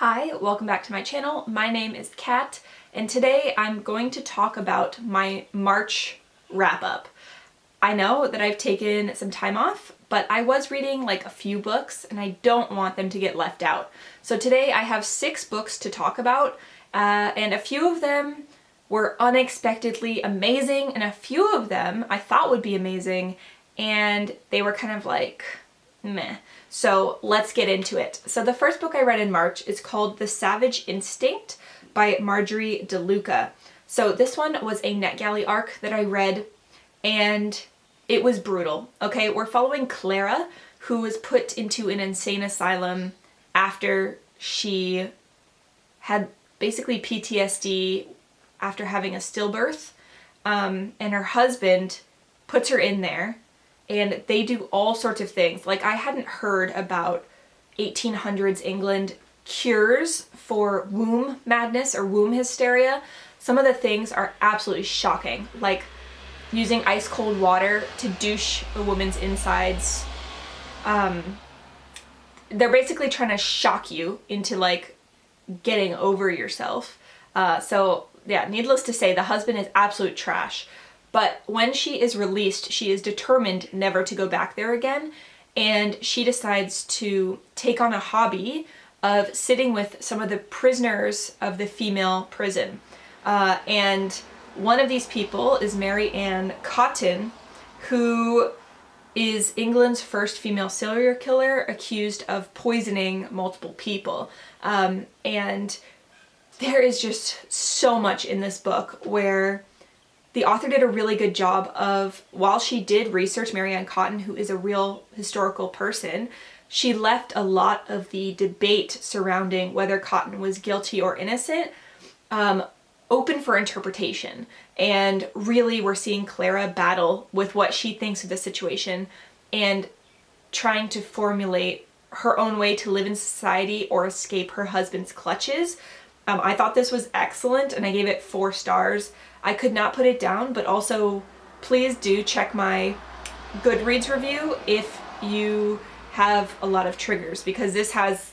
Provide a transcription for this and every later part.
Hi, welcome back to my channel. My name is Kat, and today I'm going to talk about my March wrap-up. I know that I've taken some time off, but I was reading like a few books and I don't want them to get left out. So today I have 6 books to talk about, and a few of them were unexpectedly amazing, and a few of them I thought would be amazing, and they were kind of like, meh. So let's get into it. So the first book I read in March is called The Savage Instinct by Marjorie DeLuca. So this one was a NetGalley arc that I read, and it was brutal. Okay, we're following Clara, who was put into an insane asylum after she had basically PTSD after having a stillbirth, and her husband puts her in there. And they do all sorts of things. Like, I hadn't heard about 1800s England cures for womb madness or womb hysteria. Some of the things are absolutely shocking. Like using ice cold water to douche a woman's insides. They're basically trying to shock you into like getting over yourself. So yeah, needless to say, the husband is absolute trash. But when she is released, she is determined never to go back there again, and she decides to take on a hobby of sitting with some of the prisoners of the female prison. And one of these people is Mary Ann Cotton, who is England's first female serial killer accused of poisoning multiple people. And there is just so much in this book where the author did a really good job of, while she did research Mary Ann Cotton, who is a real historical person, she left a lot of the debate surrounding whether Cotton was guilty or innocent open for interpretation. And really we're seeing Clara battle with what she thinks of the situation and trying to formulate her own way to live in society or escape her husband's clutches. I thought this was excellent and I gave it 4 stars. I could not put it down, but also please do check my Goodreads review if you have a lot of triggers, because this has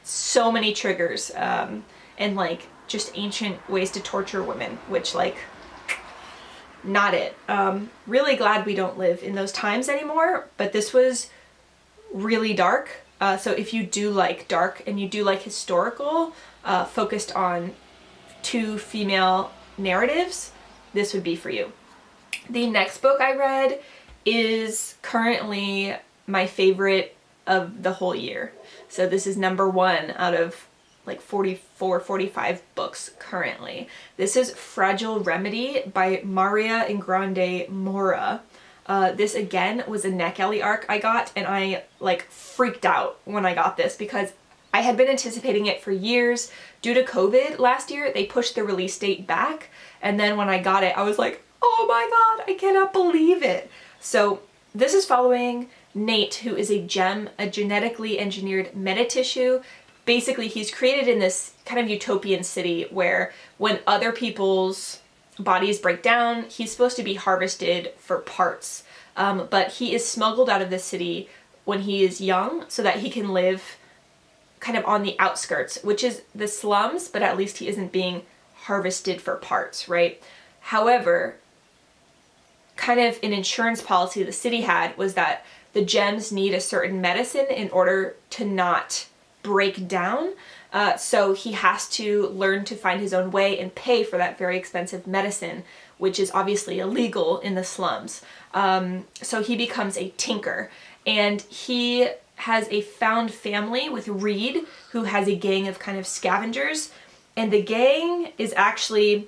so many triggers and like just ancient ways to torture women, which like, not it. Really glad we don't live in those times anymore, but this was really dark. So if you do like dark and you do like historical, focused on 2 female narratives, this would be for you. The next book I read is currently my favorite of the whole year. So this is number 1 out of like 44, 45 books currently. This is Fragile Remedy by Maria Ingrande Mora. This again was a NetGalley arc I got, and I like freaked out when I got this because I had been anticipating it for years. Due to COVID last year, they pushed the release date back, and then when I got it, I was like, oh my god, I cannot believe it. So this is following Nate, who is a gem, a genetically engineered metatissue. Basically, he's created in this kind of utopian city where when other people's bodies break down, he's supposed to be harvested for parts. But he is smuggled out of the city when he is young so that he can live kind of on the outskirts, which is the slums, but at least he isn't being harvested for parts, right? However, kind of an insurance policy the city had was that the gems need a certain medicine in order to not break down. So he has to learn to find his own way and pay for that very expensive medicine, which is obviously illegal in the slums. So he becomes a tinker, and he has a found family with Reed, who has a gang of kind of scavengers, and the gang is actually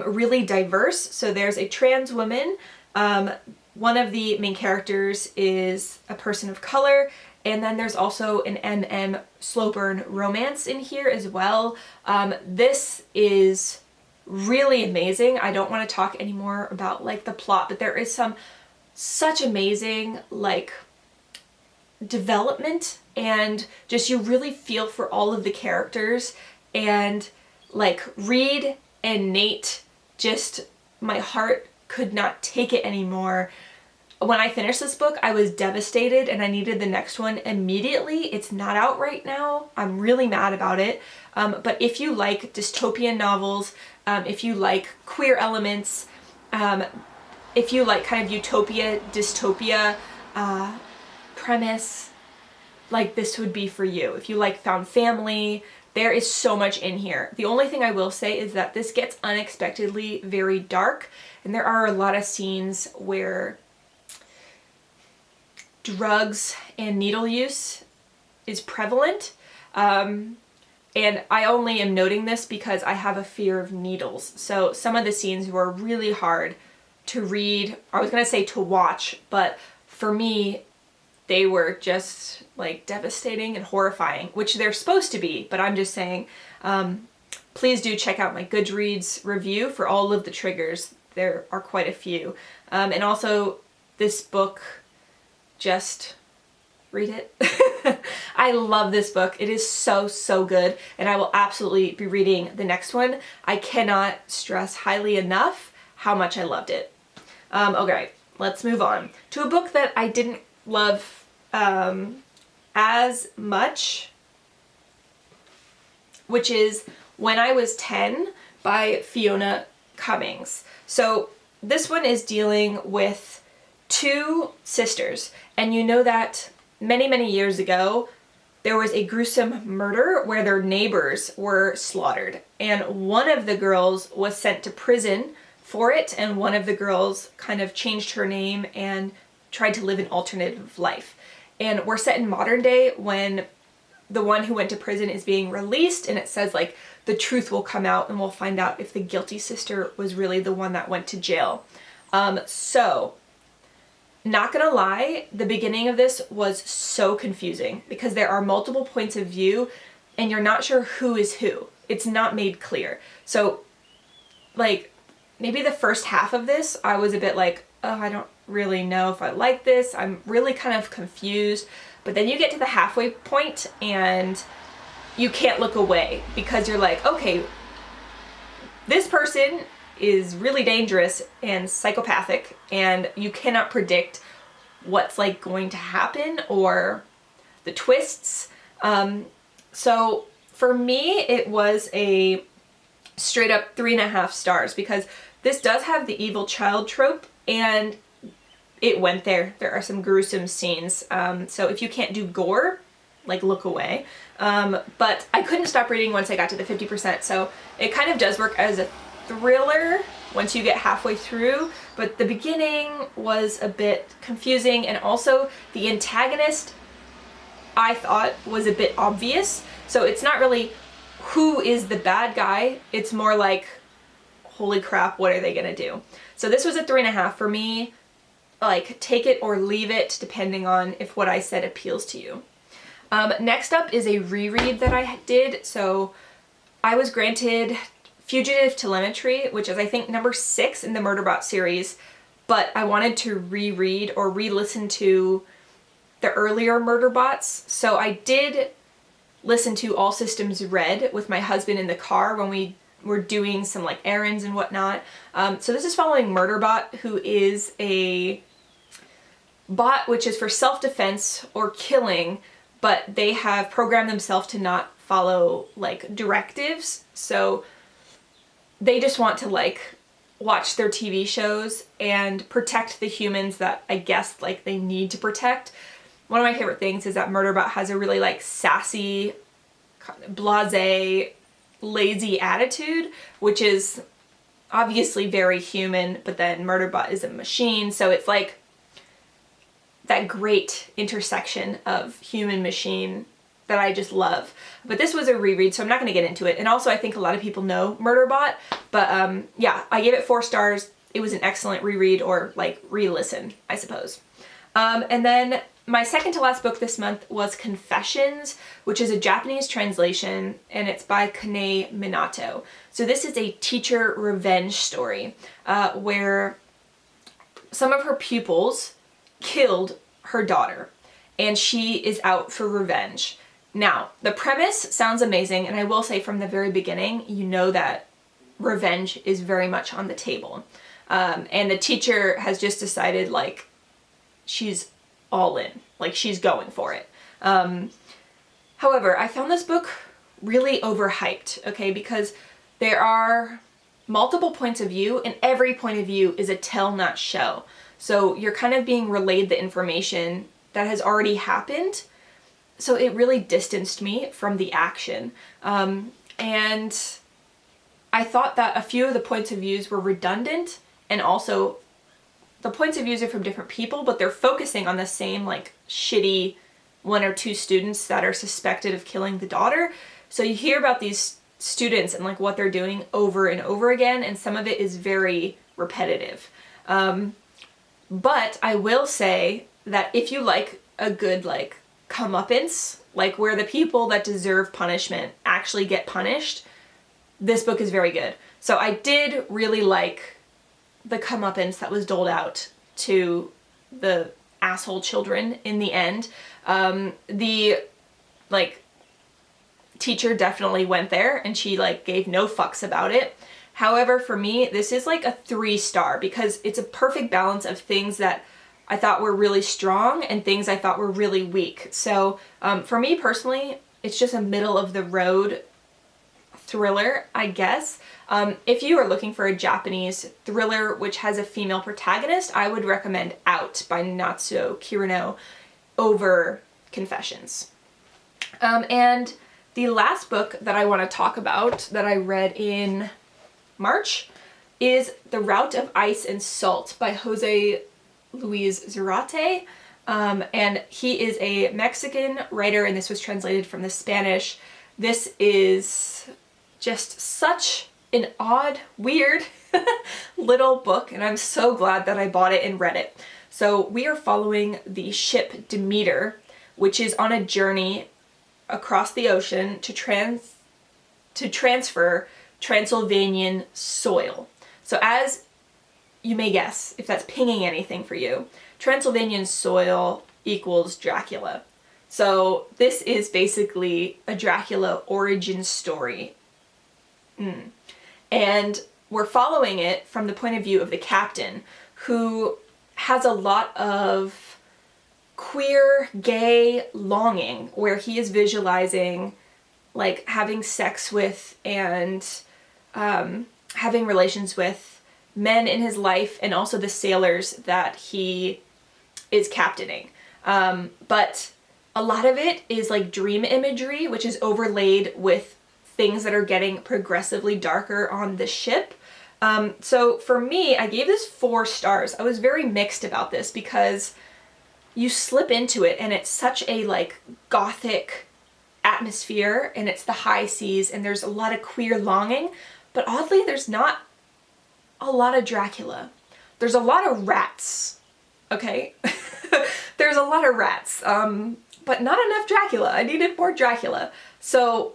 really diverse. So there's a trans woman, one of the main characters is a person of color, and then there's also an MM slow burn romance in here as well. This is really amazing. I don't want to talk anymore about like the plot, but there is some such amazing like development, and just you really feel for all of the characters, and like Reed and Nate, just my heart could not take it anymore. when I finished this book, I was devastated and I needed the next one immediately. It's not out right now. I'm really mad about it. But if you like dystopian novels, if you like queer elements, if you like kind of utopia, dystopia premise, like this would be for you. If you like found family, there is so much in here. The only thing I will say is that this gets unexpectedly very dark, and there are a lot of scenes where drugs and needle use is prevalent. And I only am noting this because I have a fear of needles. So some of the scenes were really hard to read. I was gonna say to watch, but for me, they were just like devastating and horrifying, which they're supposed to be, but I'm just saying, please do check out my Goodreads review for all of the triggers. There are quite a few. And also this book, just read it. I love this book. It is so, so good, and I will absolutely be reading the next one. I cannot stress highly enough how much I loved it. Okay, let's move on to a book that I didn't love as much, which is When I Was 10 by Fiona Cummins. So this one is dealing with two sisters, and you know that many, many years ago there was a gruesome murder where their neighbors were slaughtered, and one of the girls was sent to prison for it, and one of the girls kind of changed her name and tried to live an alternative life. And we're set in modern day when the one who went to prison is being released, and it says like the truth will come out and we'll find out if the guilty sister was really the one that went to jail. So not gonna lie, the beginning of this was so confusing because there are multiple points of view and you're not sure who is who. It's not made clear. So like maybe the first half of this, I was a bit like, oh, I don't really know if I like this. I'm really kind of confused. But then you get to the halfway point and you can't look away because you're like, okay, this person is really dangerous and psychopathic, and you cannot predict what's like going to happen or the twists. So for me, it was a straight up 3.5 stars because this does have the evil child trope, and it went there. There are some gruesome scenes. So if you can't do gore, like look away. But I couldn't stop reading once I got to the 50%. So it kind of does work as a thriller once you get halfway through, but the beginning was a bit confusing, and also the antagonist I thought was a bit obvious. So it's not really who is the bad guy, it's more like, holy crap, what are they gonna do? So this was a 3.5 for me. Like, take it or leave it depending on if what I said appeals to you. Next up is a reread that I did. So I was granted Fugitive Telemetry, which is I think number 6 in the Murderbot series, but I wanted to reread or re-listen to the earlier Murderbots. So I did listen to All Systems Red with my husband in the car when we were doing some like errands and whatnot. So this is following Murderbot, who is a bot which is for self-defense or killing, but they have programmed themselves to not follow like directives. So they just want to like watch their TV shows and protect the humans that I guess like they need to protect. One of my favorite things is that Murderbot has a really like sassy, blasé, lazy attitude, which is obviously very human, but then Murderbot is a machine, so it's like that great intersection of human machine that I just love. But this was a reread, so I'm not going to get into it. And also I think a lot of people know Murderbot, but yeah, I gave it 4 stars. It was an excellent reread, or like re-listen, I suppose. And then my second to last book this month was Confessions, which is a Japanese translation, and it's by Kanae Minato. So this is a teacher revenge story where some of her pupils killed her daughter, and she is out for revenge. Now, the premise sounds amazing, and I will say from the very beginning, you know that revenge is very much on the table. And the teacher has just decided, like, she's all in. Like, she's going for it. However, I found this book really overhyped, okay, because there are multiple points of view, and every point of view is a tell, not show. So you're kind of being relayed the information that has already happened. So it really distanced me from the action. And I thought that a few of the points of views were redundant, and also the points of views are from different people, but they're focusing on the same like shitty 1 or 2 students that are suspected of killing the daughter. So you hear about these students and like what they're doing over and over again, and some of it is very repetitive. But I will say that if you like a good like comeuppance, like where the people that deserve punishment actually get punished, this book is very good. So I did really like the comeuppance that was doled out to the asshole children in the end. The like teacher definitely went there, and she like gave no fucks about it. However, for me, this is like a 3-star because it's a perfect balance of things that I thought were really strong and things I thought were really weak. So for me personally, it's just a middle of the road thriller, I guess. If you are looking for a Japanese thriller which has a female protagonist, I would recommend Out by Natsuo Kirino over Confessions. And the last book that I want to talk about that I read in March is The Route of Ice and Salt by Jose Luis Zarate. And he is a Mexican writer, and this was translated from the Spanish. This is just such an odd, weird little book, and I'm so glad that I bought it and read it. So we are following the ship Demeter, which is on a journey across the ocean to transfer Transylvanian soil. So as you may guess, if that's pinging anything for you, Transylvanian soil equals Dracula. So this is basically a Dracula origin story. And we're following it from the point of view of the captain, who has a lot of queer, gay longing, where he is visualizing like having sex with and having relations with men in his life, and also the sailors that he is captaining. But a lot of it is like dream imagery, which is overlaid with things that are getting progressively darker on the ship. So for me, I gave this 4 stars. I was very mixed about this because you slip into it and it's such a like gothic atmosphere, and it's the high seas, and there's a lot of queer longing, but oddly there's not a lot of Dracula. There's a lot of rats, okay? There's a lot of rats, but not enough Dracula. I needed more Dracula. So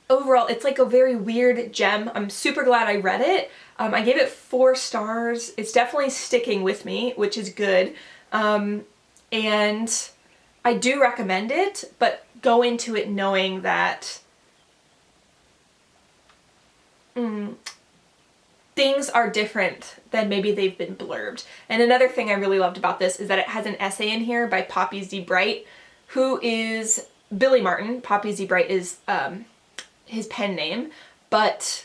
overall, it's like a very weird gem. I'm super glad I read it. I gave it 4 stars. It's definitely sticking with me, which is good. And I do recommend it, but go into it knowing that things are different than maybe they've been blurbed. And another thing I really loved about this is that it has an essay in here by Poppy Z. Bright, who is Billy Martin. Poppy Z. Bright is his pen name, but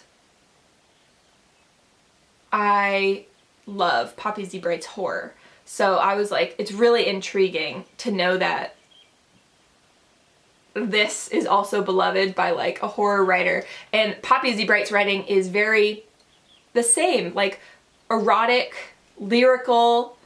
I love Poppy Z. Bright's horror. So I was like, it's really intriguing to know that this is also beloved by like a horror writer. And Poppy Z. Bright's writing is very the same, like erotic, lyrical,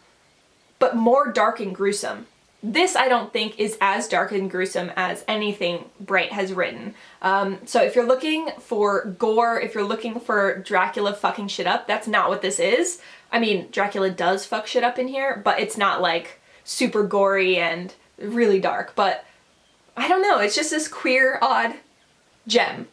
but more dark and gruesome. This I don't think is as dark and gruesome as anything Bright has written. So if you're looking for gore, if you're looking for Dracula fucking shit up, that's not what this is. I mean, Dracula does fuck shit up in here, but it's not like super gory and really dark. But I don't know, it's just this queer, odd gem.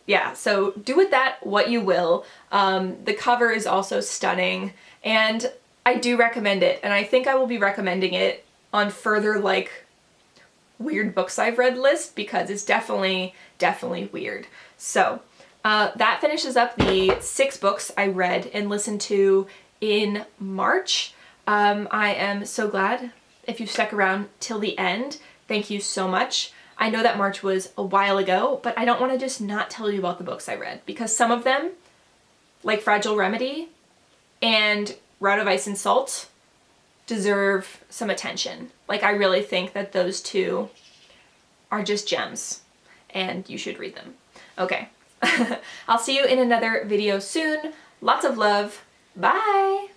Yeah, so do with that what you will. The cover is also stunning, and I do recommend it, and I think I will be recommending it on further like weird books I've read list, because it's definitely weird. So that finishes up the 6 books I read and listened to in March. I am so glad if you stuck around till the end. Thank you so much. I know that March was a while ago, but I don't want to just not tell you about the books I read, because some of them, like Fragile Remedy and Route of Ice and Salt, deserve some attention. Like, I really think that those two are just gems, and you should read them. Okay, I'll see you in another video soon. Lots of love. Bye!